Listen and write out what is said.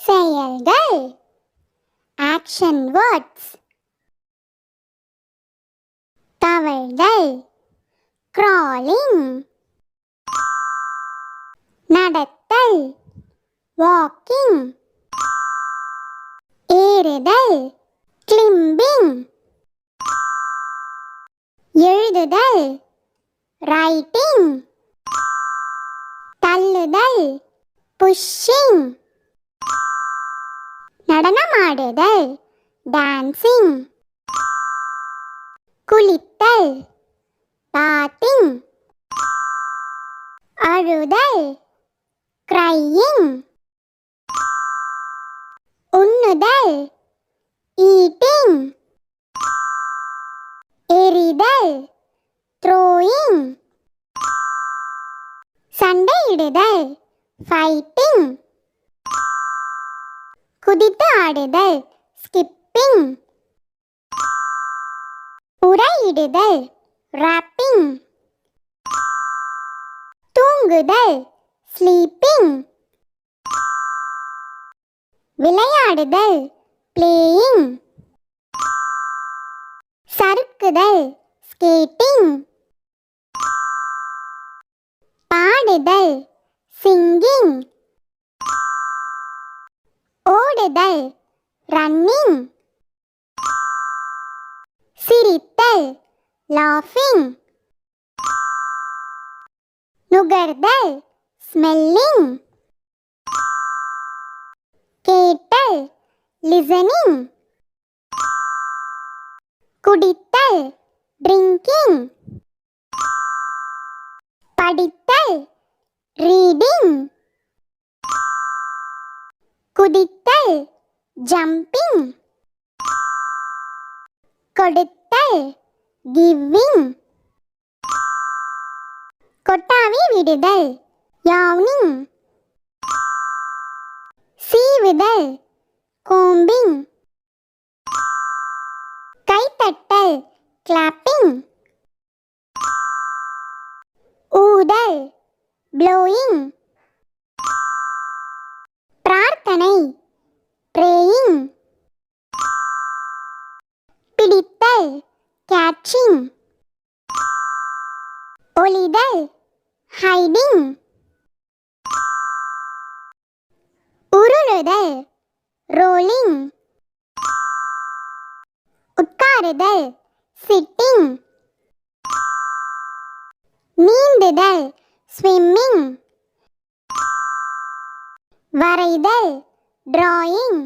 செயல்கள் action words தவழ்தல் crawling நடத்தல் walking ஏறுதல் climbing எழுதுதல் writing தள்ளுதல் pushing நடனமாடுதல் dancing குளித்தல் bathing அழுதல் crying உண்ணுதல் eating எறிதல் throwing சண்டையிடுதல் fighting குதித்து ஆடுதல் skipping உறையிடுதல் wrapping தூங்குதல் sleeping விளையாடுதல் playing சறுக்குதல் skating பாடுதல் singing ஓடுதல் running சிரித்தல் laughing நுகர்தல் smelling கேட்டல் listening குடித்தல் drinking படித்தல் reading குதித்தல் jumping கொடுத்தல் giving கொட்டாவி விடுதல் yawning சீவுதல் combing கைத்தட்டல் clapping ஊதல் blowing பிரார்த்தனை praying பிடித்தல் catching ஒளிதல் hiding உருளுதல் rolling உட்காருதல் sitting நீந்துதல் swimming வரைதல் drawing